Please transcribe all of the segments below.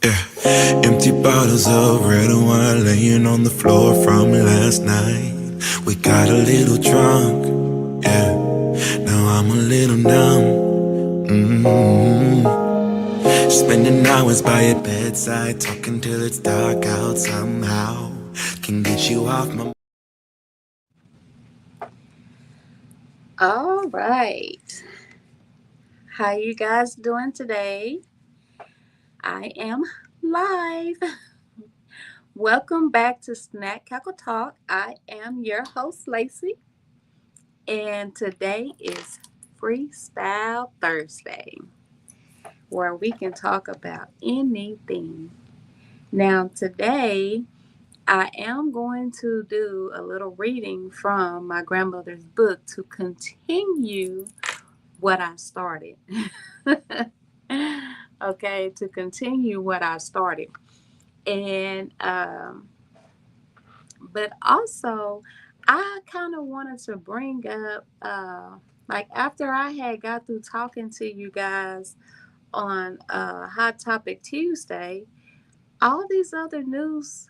Yeah, empty bottles of red wine laying on the floor from last night. We got a little drunk, yeah. Now I'm a little numb. Spending hours by your bedside, talking till it's dark out somehow. Can get you off my. All right. How you guys doing today? I am live. Welcome back to Snack Cackle Talk. I am your host, Lacey, and today is Freestyle Thursday, where we can talk about anything. Now, today, I am going to do a little reading from my grandmother's book to continue what I started. Okay, to continue what I started. And, but also, I kind of wanted to bring up, like, after I had got through talking to you guys on Hot Topic Tuesday, all these other news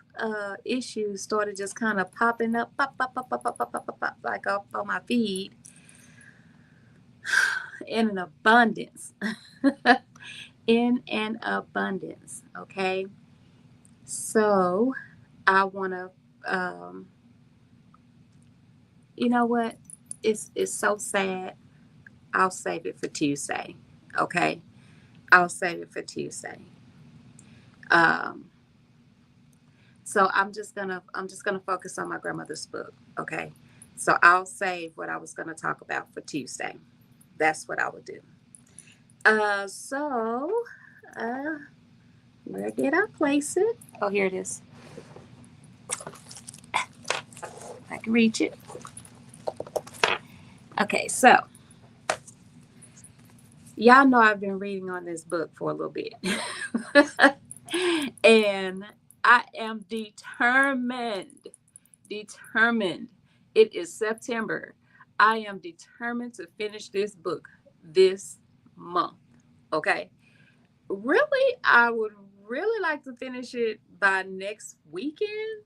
issues started just kind of popping up, pop, pop, pop, pop, pop, pop, pop, pop, pop, like up on my feed in an abundance. In an abundance. Okay. So I want to, um, you know what? It's so sad. I'll save it for Tuesday. Okay. I'll save it for Tuesday. Um, so I'm just gonna focus on my grandmother's book. Okay. So I'll save what I was gonna talk about for Tuesday. That's what I would do. So uh, where did I place it? Oh, here it is. I can reach it. Okay, so y'all know I've been reading on this book for a little bit. And I am determined, determined. It is September. I am determined to finish this book this month. Okay. Really, I would really like to finish it by next weekend.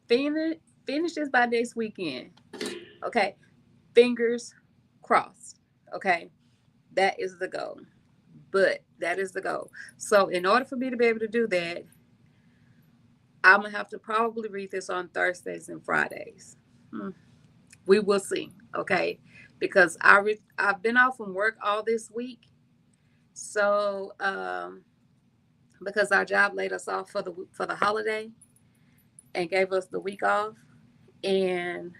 Finish, finish this by next weekend. Okay. Fingers crossed. Okay. That is the goal. But that is the goal. So, in order for me to be able to do that, I'm gonna have to probably read this on Thursdays and Fridays. Hmm. We will see, okay? Because I've been off from work all this week, so because our job laid us off for the holiday and gave us the week off, and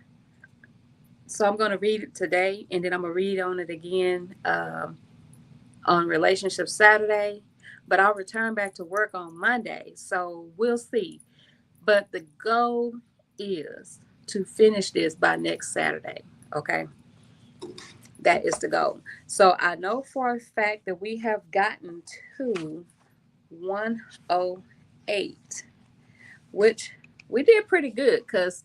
so I'm gonna read it today, and then I'm gonna read on it again on Relationship Saturday. But I'll return back to work on Monday, so we'll see. But the goal is to finish this by next Saturday. Okay. That is the goal. So I know for a fact that we have gotten to 108, which we did pretty good because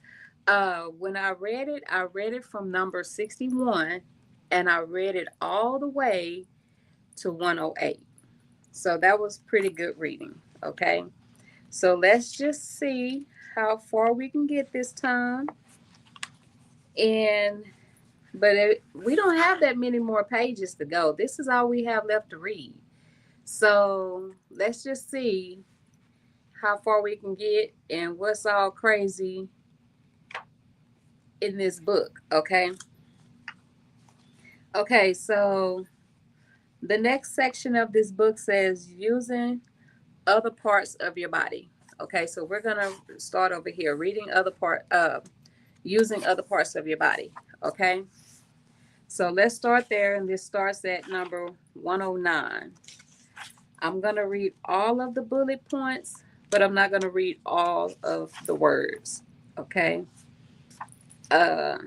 when I read it from number 61 and I read it all the way to 108. So that was pretty good reading. Okay. So let's just see how far we can get this time. And we don't have that many more pages to go. This is all we have left to read. So let's just see how far we can get and what's all crazy in this book. Okay. Okay. So the next section of this book says using other parts of your body. Okay. So we're gonna start over here reading using other parts of your body. Okay. So let's start there, and this starts at number 109. I'm going to read all of the bullet points, but I'm not going to read all of the words. Okay. Uh,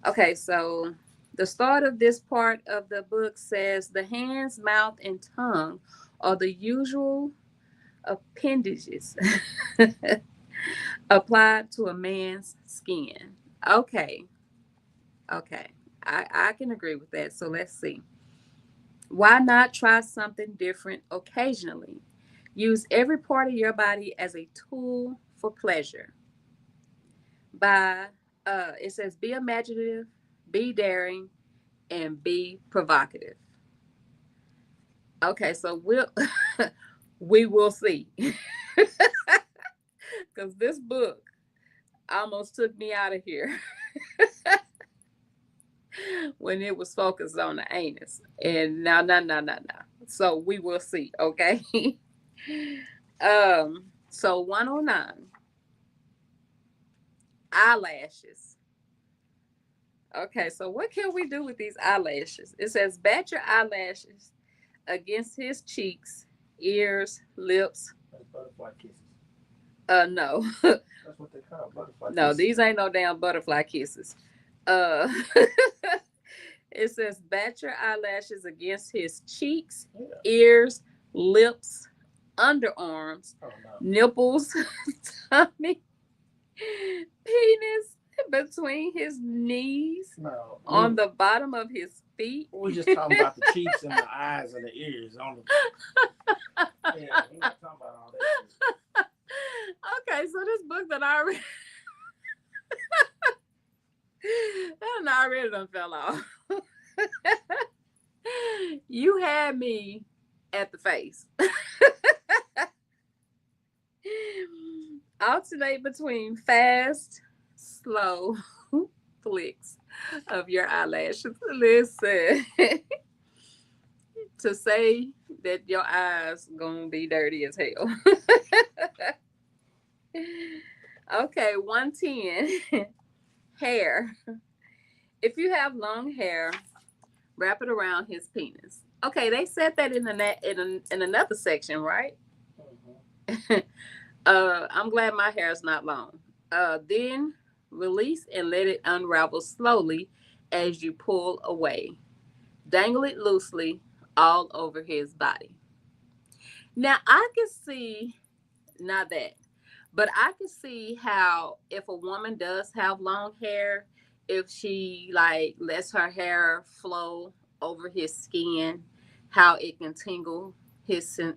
okay. So the start of this part of the book says the hands, mouth, and tongue are the usual appendages applied to a man's skin. Okay. Okay. I can agree with that. So let's see. Why not try something different occasionally? Use every part of your body as a tool for pleasure. By it says be imaginative, be daring, and be provocative. Okay, so we will see. Because this book almost took me out of here when it was focused on the anus. And now, no, no, no, no. So we will see, okay? So 109, eyelashes. Okay, so what can we do with these eyelashes? It says bat your eyelashes against his cheeks, ears, lips. That's butterfly kisses. No. That's what they call butterfly No, kisses. these ain't no damn butterfly kisses. Uh it says bat your eyelashes against his cheeks, Yeah. ears, lips, underarms, Oh no. nipples, tummy, penis, between his knees, No. on the bottom of his feet. We're just talking about the cheeks and the eyes and the ears. On the... Yeah, we're not talking about all that shit. Okay, so this book that I read that already done fell off. You had me at the face. Alternate between fast, slow flicks of your eyelashes. Listen, to say that your eyes gonna be dirty as hell. Okay, 110. Hair. If you have long hair, wrap it around his penis. Okay, they said that in another section, right? Mm-hmm. I'm glad my hair is not long. Then release and let it unravel slowly as you pull away. Dangle it loosely all over his body. Now I can see, not that, but I can see how if a woman does have long hair, if she like lets her hair flow over his skin, how it can tingle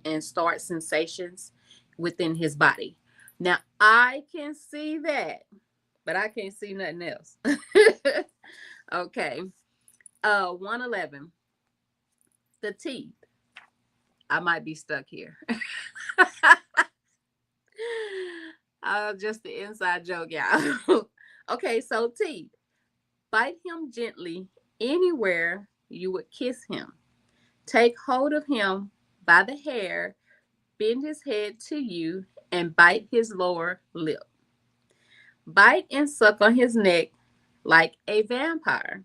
and start sensations within his body. Now I can see that, but I can't see nothing else. Okay. 111. The teeth. I might be stuck here. Just the inside joke, y'all. Okay, so teeth. Bite him gently anywhere you would kiss him. Take hold of him by the hair, bend his head to you, and bite his lower lip. Bite and suck on his neck like a vampire.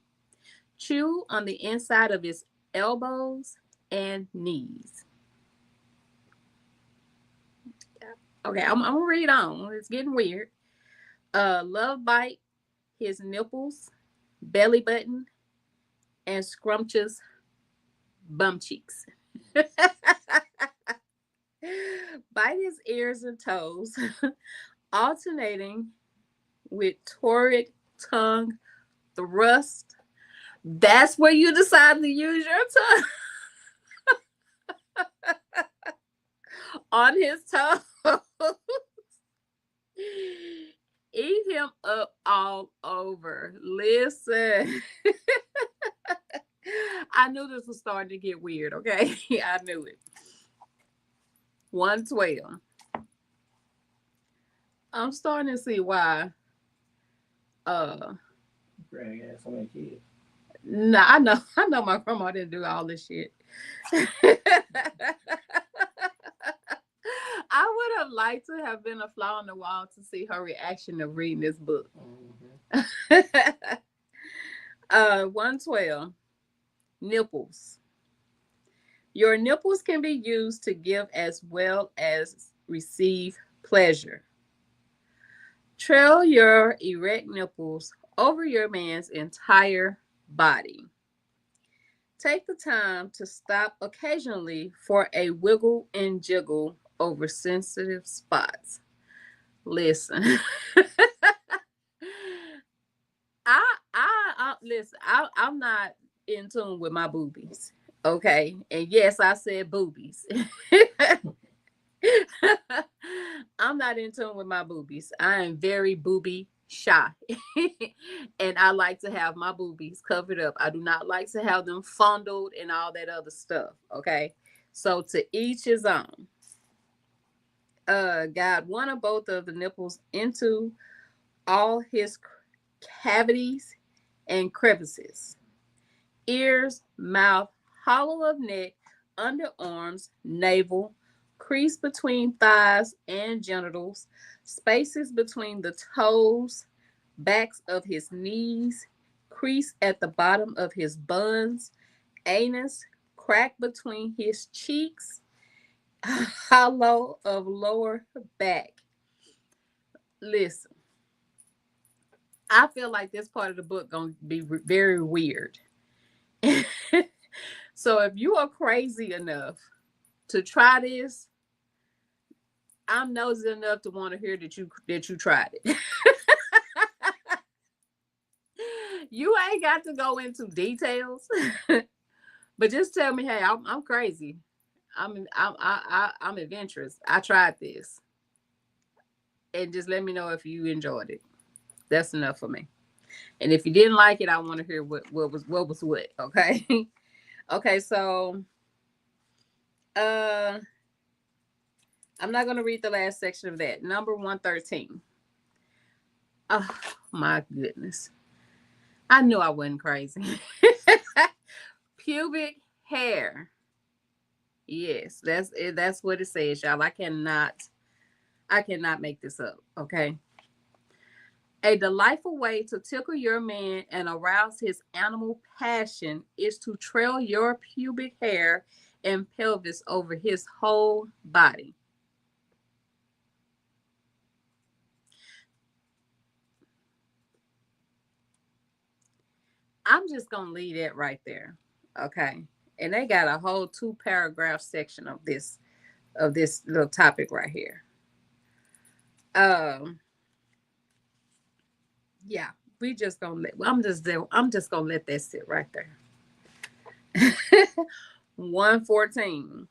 Chew on the inside of his elbows and knees. Okay, I'm gonna read on. It's getting weird. Love bite his nipples, belly button, and scrumptious bum cheeks. Bite his ears and toes, alternating with torrid tongue thrust. That's where you decide to use your tongue on his toes. Eat him up all over. Listen. I knew this was starting to get weird, okay? I knew it. 112. I'm starting to see why. Granny had so many kids. Nah, I know my grandma didn't do all this shit. I would have liked to have been a fly on the wall to see her reaction of reading this book. Mm-hmm. 112. Nipples. Your nipples can be used to give as well as receive pleasure. Trail your erect nipples over your man's entire body. Take the time to stop occasionally for a wiggle and jiggle over sensitive spots. Listen. I listen. I'm not in tune with my boobies. Okay. And yes, I said boobies. I'm not in tune with my boobies. I am very booby shy. And I like to have my boobies covered up. I do not like to have them fondled and all that other stuff. Okay. So to each his own. Guide one or both of the nipples into all his cavities and crevices, ears, mouth, hollow of neck, underarms, navel, crease between thighs and genitals, spaces between the toes, backs of his knees, crease at the bottom of his buns, anus, crack between his cheeks, hollow of lower back. Listen, I feel like this part of the book gonna be very weird. So if you are crazy enough to try this, I'm nosy enough to want to hear that you tried it. You ain't got to go into details, but just tell me, hey, I'm crazy. I'm adventurous. I tried this, and just let me know if you enjoyed it. That's enough for me. And if you didn't like it, I want to hear what was what. Okay. Okay. So, uh, I'm not gonna read the last section of that. Number 113. Oh my goodness. I knew I wasn't crazy. Pubic hair. Yes, that's it. That's what it says, y'all. I cannot make this up. Okay. A delightful way to tickle your man and arouse his animal passion is to trail your pubic hair and pelvis over his whole body. I'm just gonna leave that right there. Okay. And they got a whole 2 paragraph section of this little topic right here. Um, yeah, we just gonna let I'm just gonna let that sit right there. 114.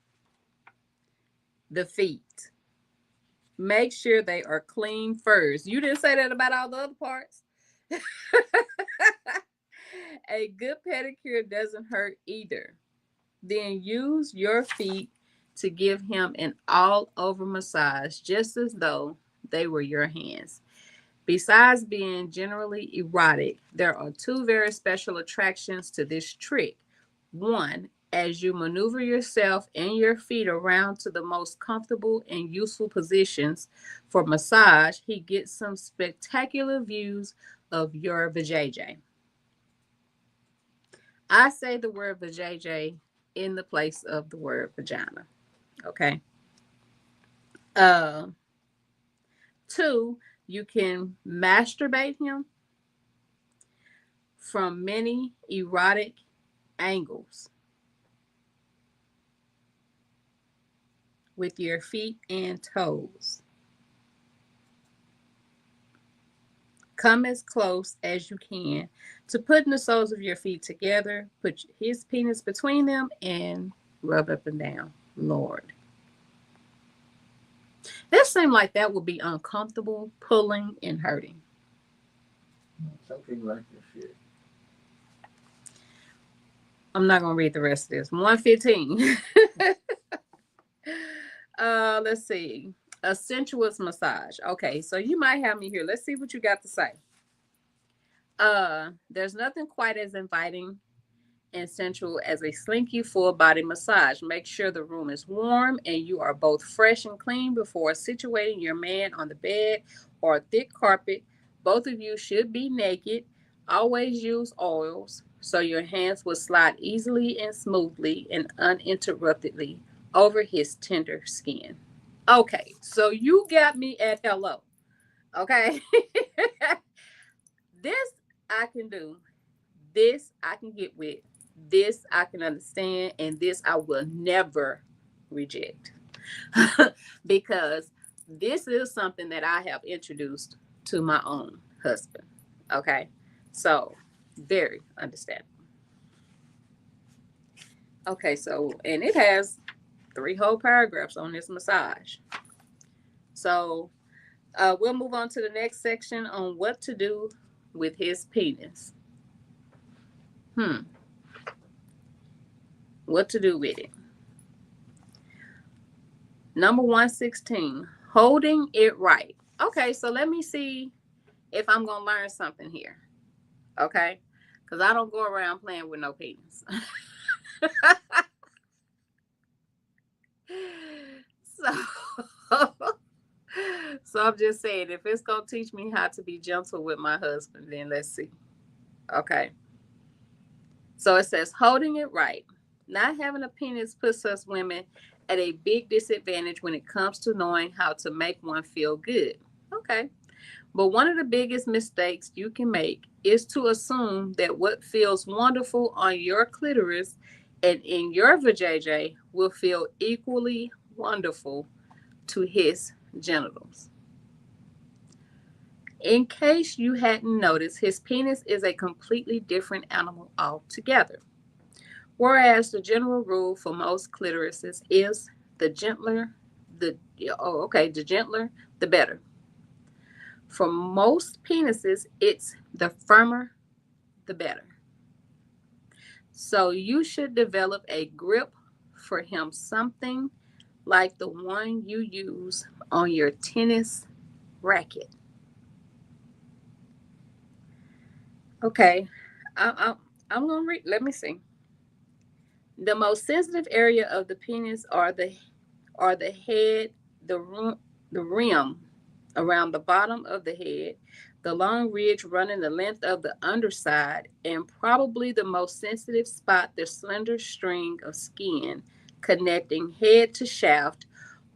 The feet. Make sure they are clean first. You didn't say that about all the other parts. A good pedicure doesn't hurt either. Then use your feet to give him an all over massage, just as though they were your hands. Besides being generally erotic, there are 2 very special attractions to this trick. One, as you maneuver yourself and your feet around to the most comfortable and useful positions for massage, he gets some spectacular views of your vajayjay. I say the word vajayjay in the place of the word vagina. Okay. Uh, 2, you can masturbate him from many erotic angles with your feet and toes. Come as close as you can to putting the soles of your feet together. Put his penis between them and rub up and down. Lord. That seemed like that would be uncomfortable, pulling, and hurting. Some people like this shit. I'm not going to read the rest of this. 115. Let's see. A sensuous massage. Okay, so you might have me here. Let's see what you got to say. There's nothing quite as inviting and sensual as a slinky full body massage. Make sure the room is warm and you are both fresh and clean before situating your man on the bed or a thick carpet. Both of you should be naked. Always use oils so your hands will slide easily and smoothly and uninterruptedly over his tender skin. Okay, so you got me at hello. Okay. This I can do. This I can get with. This I can understand. And this I will never reject. Because this is something that I have introduced to my own husband. Okay. So, very understandable. Okay, so, and it has 3 whole paragraphs on this massage. So we'll move on to the next section on what to do with his penis. What to do with it. Number 116, holding it right. Okay, so let me see if I'm going to learn something here. Okay? Because I don't go around playing with no penis. So I'm just saying, if it's going to teach me how to be gentle with my husband, then let's see. Okay. So it says, holding it right. Not having a penis puts us women at a big disadvantage when it comes to knowing how to make one feel good. Okay. But one of the biggest mistakes you can make is to assume that what feels wonderful on your clitoris and in your vajayjay will feel equally wonderful to his genitals. In case you hadn't noticed, his penis is a completely different animal altogether. Whereas the general rule for most clitorises is the gentler, the gentler, the better. For most penises, it's the firmer, the better. So you should develop a grip for him, something like the one you use on your tennis racket. Okay, I'm gonna read. Let me see. The most sensitive area of the penis are the head, the rim around the bottom of the head, the long ridge running the length of the underside, and probably the most sensitive spot, the slender string of skin connecting head to shaft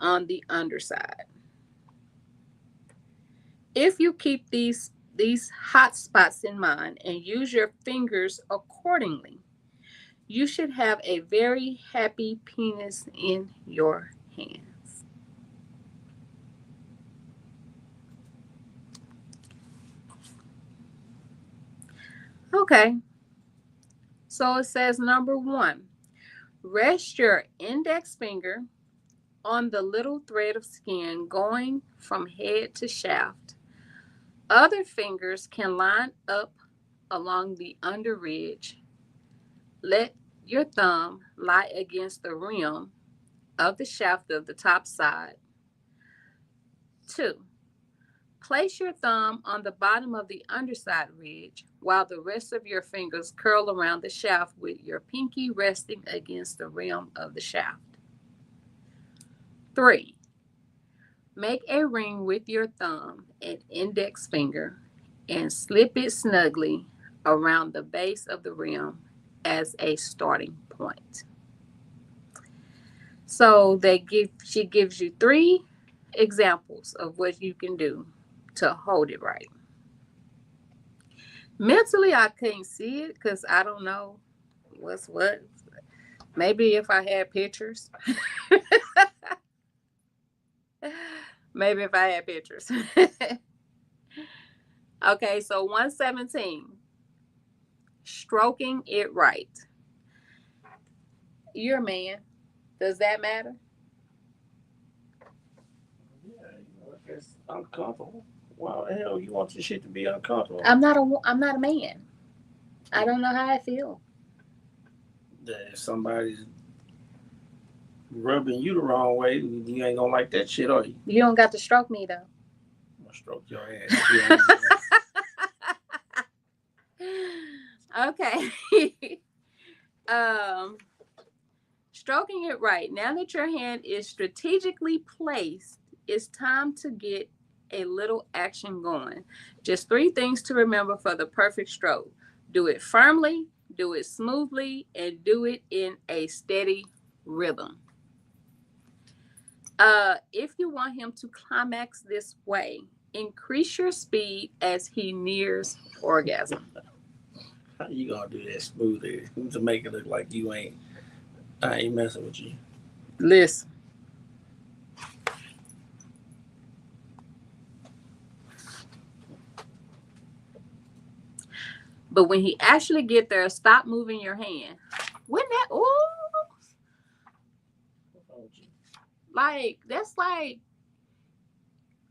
on the underside. If you keep these hot spots in mind and use your fingers accordingly, you should have a very happy penis in your hands. Okay, so it says number 1, rest your index finger on the little thread of skin going from head to shaft. Other fingers can line up along the under ridge. Let your thumb lie against the rim of the shaft of the top side. 2, place your thumb on the bottom of the underside ridge while the rest of your fingers curl around the shaft with your pinky resting against the rim of the shaft. 3, make a ring with your thumb and index finger and slip it snugly around the base of the rim as a starting point. So she gives you 3 examples of what you can do to hold it right. Mentally, I couldn't see it because I don't know what's what. Maybe if I had pictures. Maybe if I had pictures. Okay, so 117, stroking it right. You're a man. Does that matter? Yeah, if it's uncomfortable, why the hell you want your shit to be uncomfortable? I'm not a man. I don't know how I feel. That if somebody's rubbing you the wrong way, you ain't gonna like that shit, are you? You don't got to stroke me though. I'm gonna stroke your ass. Okay. Stroking it right. Now that your hand is strategically placed, it's time to get a little action going. Just 3 things to remember for the perfect stroke. Do it firmly, do it smoothly, and do it in a steady rhythm. If you want him to climax this way, increase your speed as he nears orgasm. How you gonna do that smoothly to make it look like I ain't messing with you? Listen. But when he actually get there, stop moving your hand. Wouldn't that? Ooh, Like, that's like,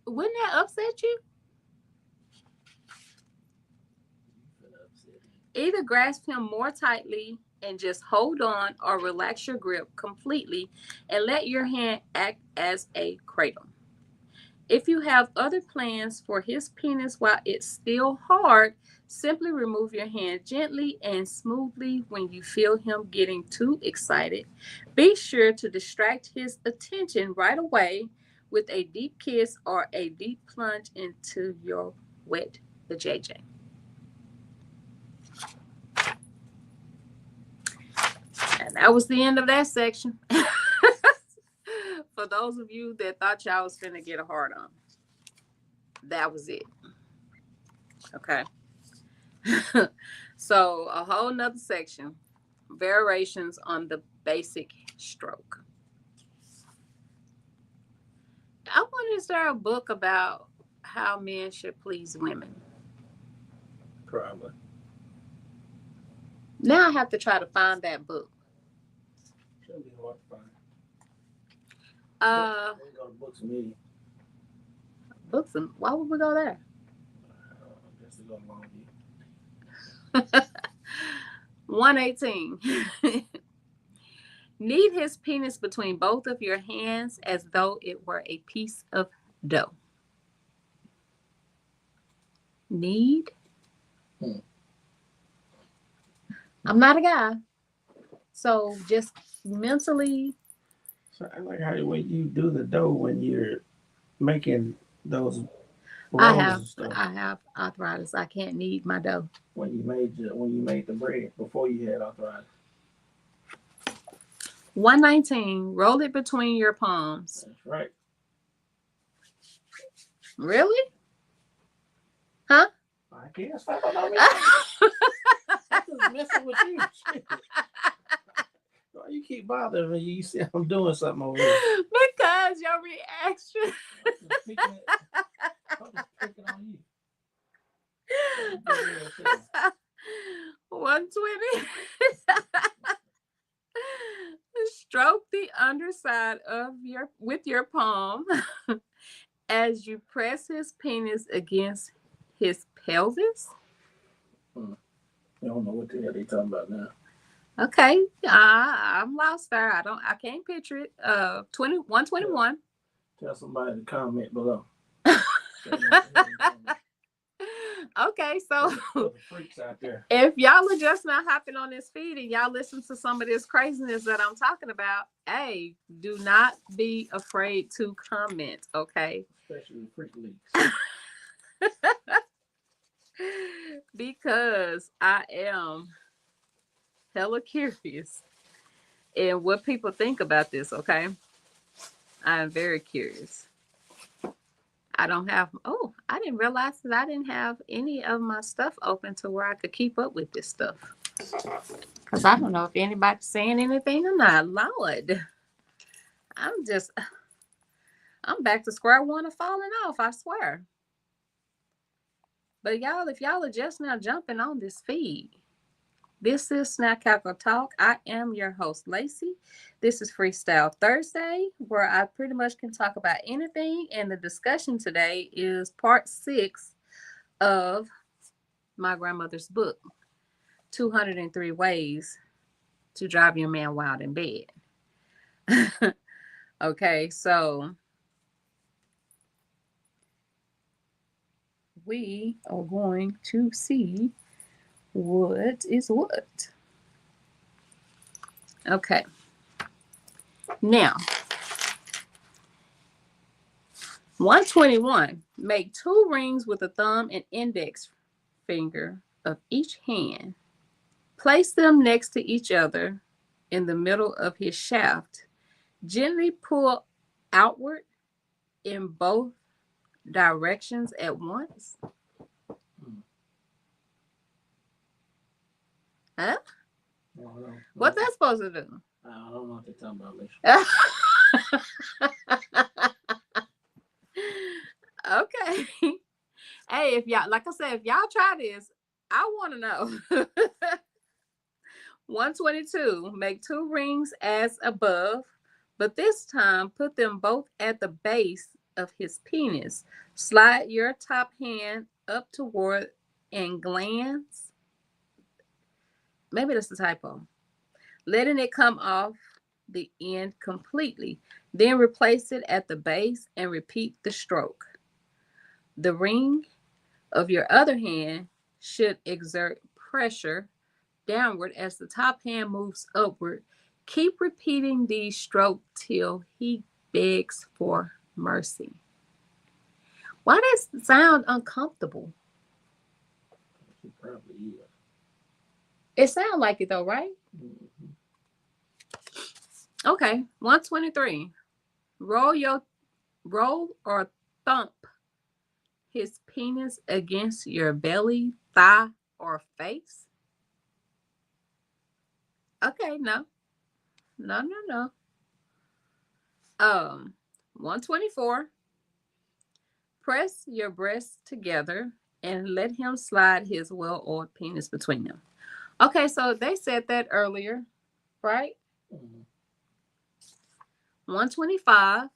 wouldn't that upset you? Either grasp him more tightly and just hold on, or relax your grip completely and let your hand act as a cradle. If you have other plans for his penis while it's still hard, simply remove your hand gently and smoothly when you feel him getting too excited. Be sure to distract his attention right away with a deep kiss or a deep plunge into your wet vajayjay. And that was the end of that section. For those of you that thought y'all was finna get a hard on, that was it. Okay. So a whole nother section, variations on the basic stroke. I wonder, is there a book about how men should please women? Probably. Now I have to try to find that book. Shouldn't be hard to find. They go to Books and Media. Books, and why would we go there? I guess they go to Longview. 118. Knead his penis between both of your hands as though it were a piece of dough. Knead? I'm not a guy. So just mentally. So I like how when you do the dough when you're making those rolls and stuff. I have arthritis. I can't knead my dough. When you made the bread before you had arthritis. 119. Roll it between your palms. That's right. Really? Huh? I guess. I don't know. I'm just messing with you. Why you keep bothering me? You see I'm doing something over here. Because your reaction. I'm just picking on you. 120. Stroke the underside of with your palm as you press his penis against his pelvis. I don't know what the hell they talking about now. Okay, I'm lost there. I can't picture it. 121. Tell somebody to comment below. Okay, so the freaks out there. If y'all are just not hopping on this feed and y'all listen to some of this craziness that I'm talking about, hey, do not be afraid to comment, okay? Especially freak leaks. Because I am hella curious in what people think about this, okay? I am very curious. I didn't realize that I didn't have any of my stuff open to where I could keep up with this stuff. Because I don't know if anybody's saying anything or not. Lord, I'm back to square one of falling off, I swear. But y'all, if y'all are just now jumping on this feed, this is Snack Cackle Talk. I am your host, Lacey. This is Freestyle Thursday, where I pretty much can talk about anything. And the discussion today is part 6 of my grandmother's book, 203 Ways to Drive Your Man Wild in Bed. Okay, so we are going to see what is what. Okay. Now, 121. Make 2 rings with the thumb and index finger of each hand. Place them next to each other in the middle of his shaft. Gently pull outward in both directions at once. Huh? What's that supposed to do? I don't know what they're talking about, Lisa. Okay. Hey, if y'all, like I said, if y'all try this, I want to know. 122. Make 2 rings as above. But this time, put them both at the base of his penis. Slide your top hand up toward and glance. Maybe that's a typo. Letting it come off the end completely. Then replace it at the base and repeat the stroke. The ring of your other hand should exert pressure downward as the top hand moves upward. Keep repeating these strokes till he begs for mercy. Why does it sound uncomfortable? He probably is. It sounds like it though, right? Mhm. Okay, 123. Roll or thump his penis against your belly, thigh, or face. Okay, no. No. 124. Press your breasts together and let him slide his well-oiled penis between them. Okay, so they said that earlier, right? Mhm. 125.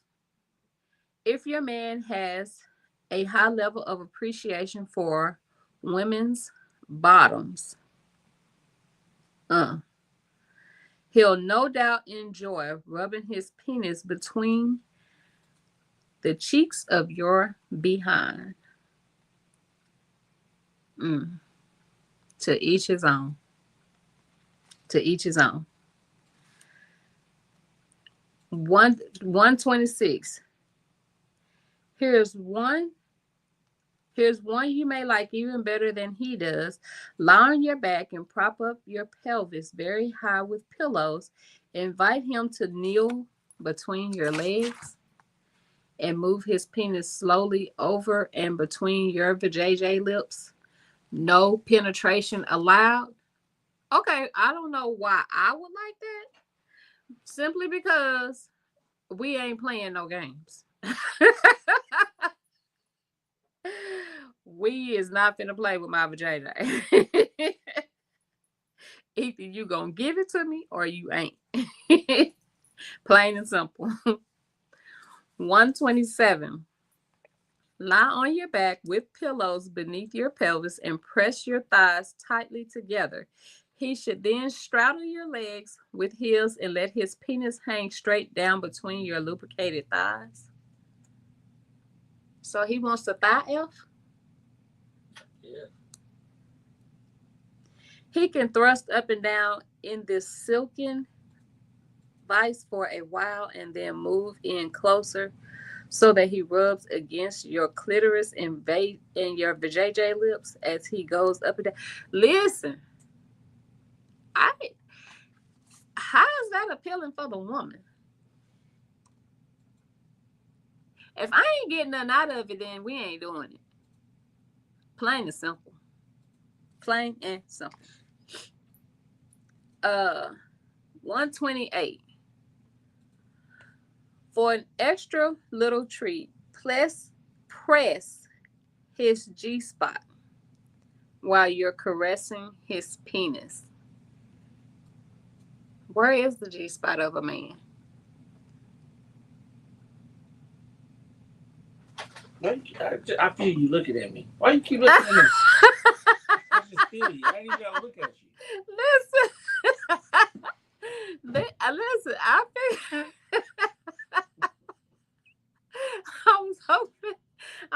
If your man has a high level of appreciation for women's bottoms, he'll no doubt enjoy rubbing his penis between the cheeks of your behind. Mm. To each his own. To each his own. 126. Here's one. Here's one you may like even better than he does. Lie on your back and prop up your pelvis very high with pillows. Invite him to kneel between your legs and move his penis slowly over and between your vajayjay lips. No penetration allowed. Okay, I don't know why I would like that. Simply because we ain't playing no games. We is not finna play with my vajayjay. Either you gonna give it to me or you ain't. Plain and simple. 127. Lie on your back with pillows beneath your pelvis and press your thighs tightly together. He should then straddle your legs with his and let his penis hang straight down between your lubricated thighs. So he wants the thigh F? Yeah. He can thrust up and down in this silken vice for a while and then move in closer so that he rubs against your clitoris and your vajayjay lips as he goes up and down. Listen, how is that appealing for the woman? If I ain't getting nothing out of it, then we ain't doing it. Plain and simple. Plain and simple. 128. For an extra little treat, press his G spot while you're caressing his penis. Where is the G spot of a man? I feel you looking at me. Why you keep looking at me? I just feel you. I ain't even gotta look at you. Listen, listen. I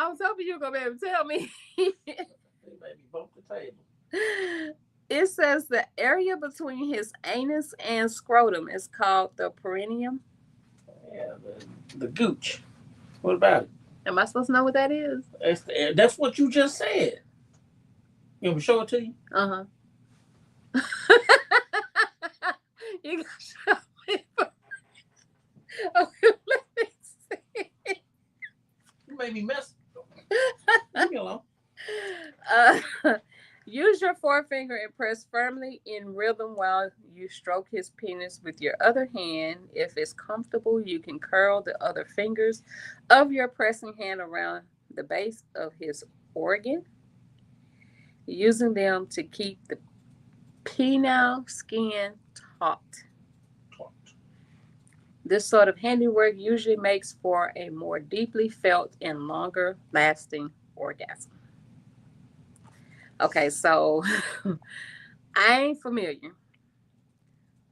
was hoping you were gonna be able to tell me. They made me bump the table. It says the area between his anus and scrotum is called the perineum. Yeah, the gooch. What about it? Am I supposed to know what that is? That's what you just said. You want me to show it to you? Uh-huh. You gotta show me. Okay, let me see. You made me mess. Leave me alone. Use your forefinger and press firmly in rhythm while you stroke his penis with your other hand. If it's comfortable, you can curl the other fingers of your pressing hand around the base of his organ, using them to keep the penile skin taut. This sort of handiwork usually makes for a more deeply felt and longer lasting orgasm. Okay, so I ain't familiar.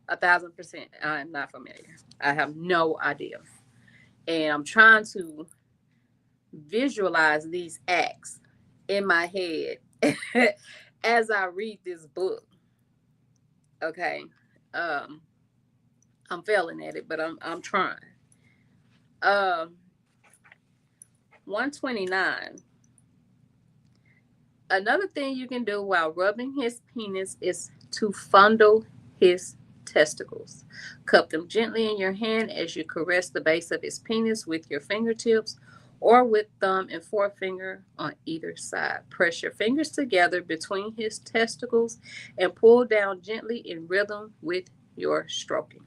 1,000%. I'm not familiar. I have no idea. And I'm trying to visualize these acts in my head as I read this book. Okay. Um, I'm failing at it, but I'm trying. Um, 129. Another thing you can do while rubbing his penis is to fondle his testicles. Cup them gently in your hand as you caress the base of his penis with your fingertips or with thumb and forefinger on either side. Press your fingers together between his testicles and pull down gently in rhythm with your stroking.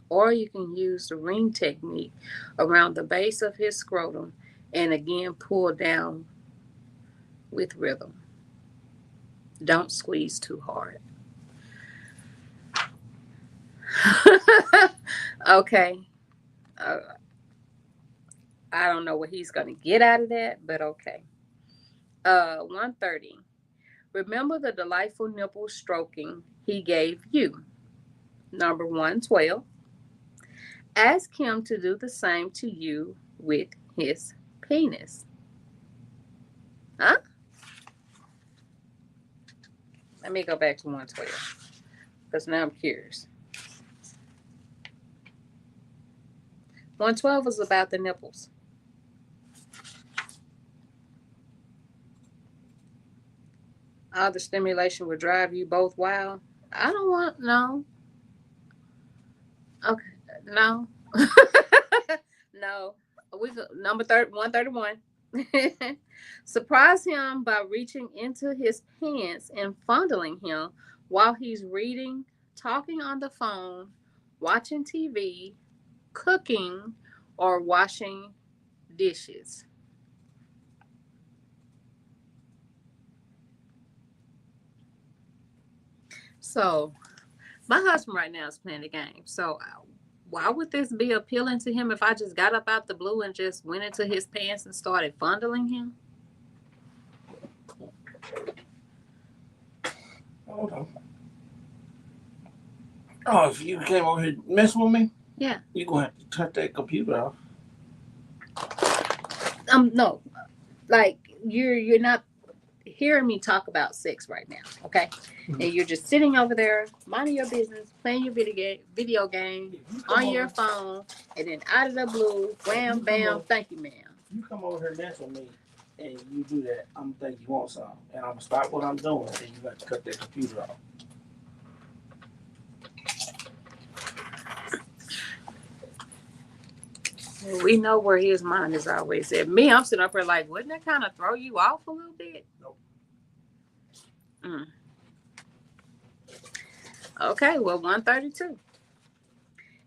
Or you can use the ring technique around the base of his scrotum and again pull down with rhythm. Don't squeeze too hard. Okay. Uh, I don't know what he's going to get out of that, but okay. 130. Remember the delightful nipple stroking he gave you. Number 112. Ask him to do the same to you with his penis. Huh? Let me go back to 112 because now I'm curious. 112 is about the nipples. All the stimulation would drive you both wild. I don't want, no. Okay, no. No. Number 131. Surprise him by reaching into his pants and fondling him while he's reading, talking on the phone, watching TV, cooking, or washing dishes. So, my husband right now is playing the game. So, why would this be appealing to him if I just got up out the blue and just went into his pants and started fondling him? Hold on. Oh, if you came over here messing with me, Yeah. you're going to have to cut that computer off. No. Like you're not hearing me talk about sex right now, okay? Mhm. And you're just sitting over there, minding your business, playing your video game on your phone, and then out of the blue, wham, bam, thank you, ma'am. You come over here messing with me and you do that, I'm going to think you want something. And I'm going to stop what I'm doing and you got to cut that computer off. We know where his mind is always at. Me, I'm sitting up here like, wouldn't that kind of throw you off a little bit? Nope. Okay, well, 132.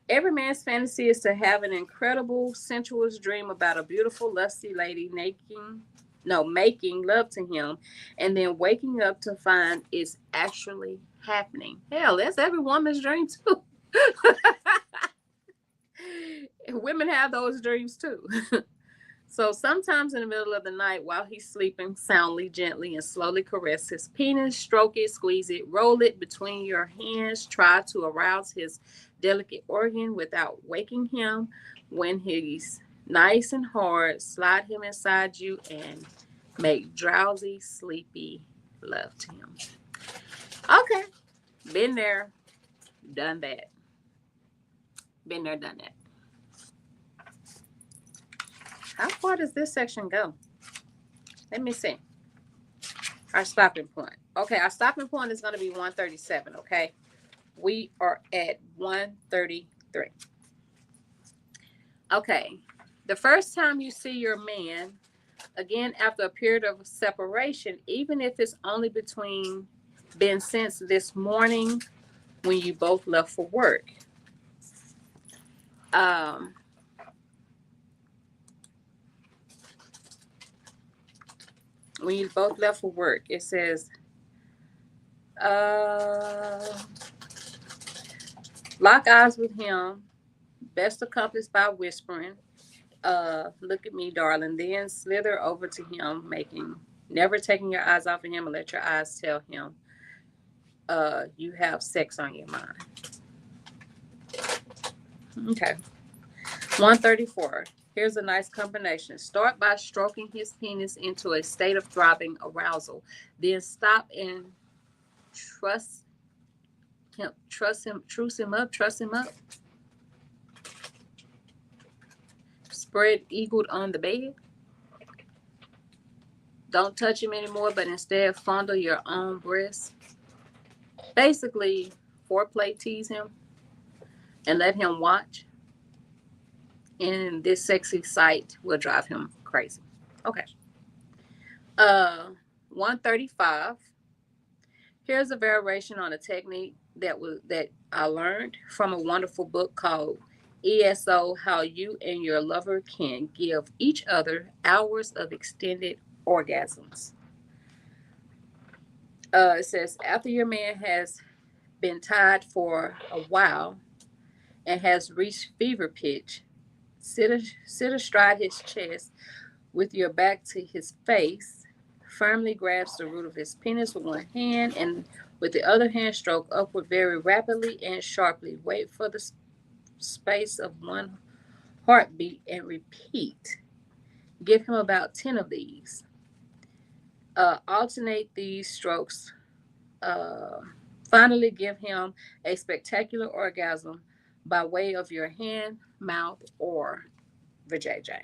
Every man's fantasy is to have an incredible, sensuous dream about a beautiful, lusty lady making love to him, and then waking up to find it's actually happening. Hell, that's every woman's dream too. Women have those dreams too. So sometimes in the middle of the night while he's sleeping soundly, gently, and slowly caress his penis, stroke it, squeeze it, roll it between your hands, try to arouse his delicate organ without waking him. When he's nice and hard, slide him inside you and make drowsy, sleepy love to him. Okay. Been there, done that. Been there, done that. How far does this section go? Let me see. Our stopping point. Okay, our stopping point is going to be 137, okay? We are at 133. Okay, the first time you see your man, again, after a period of separation, even if it's only been since this morning when you both left for work. When you both left for work, it says, Lock eyes with him, best accomplished by whispering, look at me, darling. Then slither over to him, never taking your eyes off of him, and let your eyes tell him you have sex on your mind. Okay. 134. Here's a nice combination. Start by stroking his penis into a state of throbbing arousal. Then stop and trust truce him up. Spread eagled on the bed. Don't touch him anymore, but instead fondle your own breast. Basically, foreplay, tease him, and let him watch. And this sexy sight will drive him crazy. Okay. 135. Here's a variation on a technique that I learned from a wonderful book called ESO: How You and Your Lover Can Give Each Other Hours of Extended Orgasms. It says, after your man has been tied for a while and has reached fever pitch, sit astride his chest with your back to his face. Firmly grasp the root of his penis with one hand and with the other hand stroke upward very rapidly and sharply. Wait for the space of one heartbeat and repeat. Give him about 10 of these. Alternate these strokes. Finally, give him a spectacular orgasm by way of your hand, mouth, or vajayjay.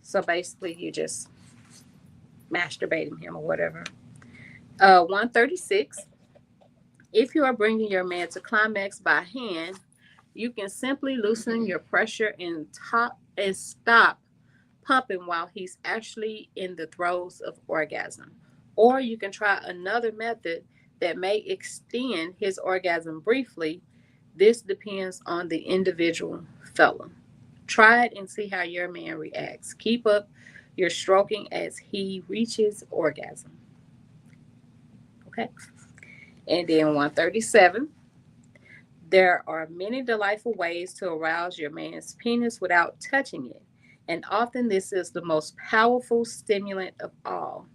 So basically, you just masturbating him or whatever. 136. If you are bringing your man to climax by hand, you can simply loosen your pressure and stop pumping while he's actually in the throes of orgasm. Or you can try another method that may extend his orgasm briefly. This depends on the individual fellow. Try it and see how your man reacts. Keep up your stroking as he reaches orgasm. Okay. And then 137. There are many delightful ways to arouse your man's penis without touching it. And often this is the most powerful stimulant of all.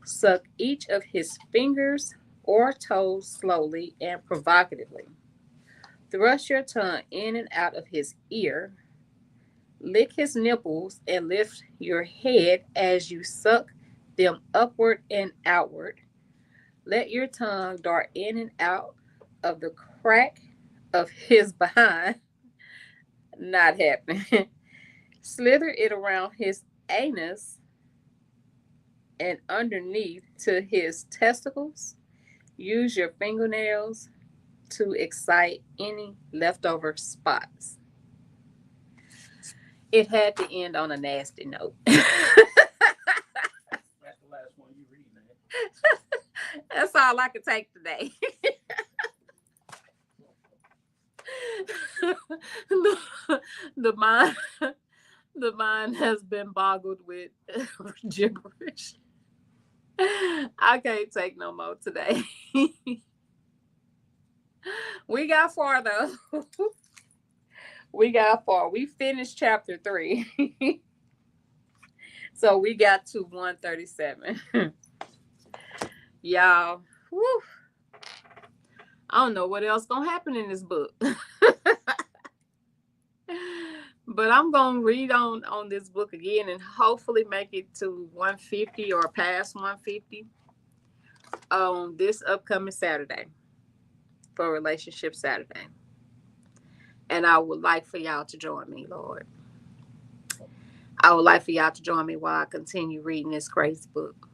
Suck each of his fingers or toes slowly and provocatively. Thrust your tongue in and out of his ear. Lick his nipples and lift your head as you suck them upward and outward. Let your tongue dart in and out of the crack of his behind. Not happening. Slither it around his anus and underneath to his testicles. Use your fingernails to excite any leftover spots. It had to end on a nasty note. That's the last one you read, man. That's all I could take today. The mind has been boggled with gibberish. I can't take no more today. We got far though. We got far. We finished chapter 3. So we got to 137. Y'all, whew, I don't know what else gonna happen in this book. But I'm gonna read on this book again and hopefully make it to 150 or past 150 on this upcoming Saturday for Relationship Saturday. And I would like for y'all to join me, Lord. I would like for y'all to join me while I continue reading this crazy book.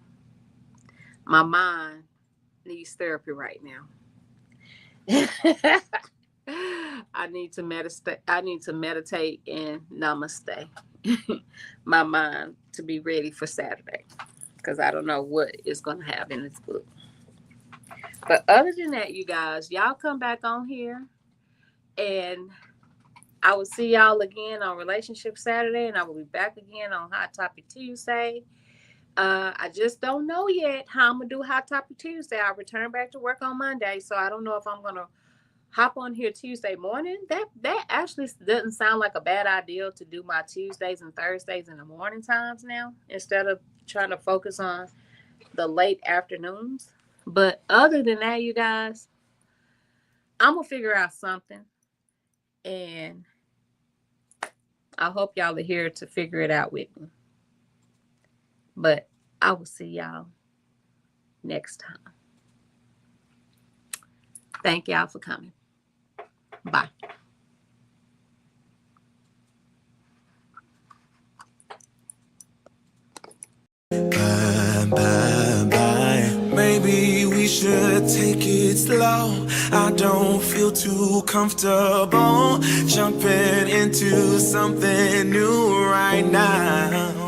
My mind needs therapy right now. I need to meditate. And namaste my mind to be ready for Saturday, because I don't know what it's going to have in this book. But other than that, you guys, y'all come back on here, and I will see y'all again on Relationship Saturday, and I will be back again on Hot Topic Tuesday. I just don't know yet how I'm gonna do Hot Topic Tuesday. I return back to work on Monday, so I don't know if I'm gonna hop on here Tuesday morning. That actually doesn't sound like a bad idea to do my Tuesdays and Thursdays in the morning times now, instead of trying to focus on the late afternoons. But other than that, you guys, I'm gonna figure out something, and I hope y'all are here to figure it out with me. But I will see y'all next time. Thank y'all for coming. Bye. Bye, bye, bye. Maybe we should take it slow. I don't feel too comfortable jumping into something new right now.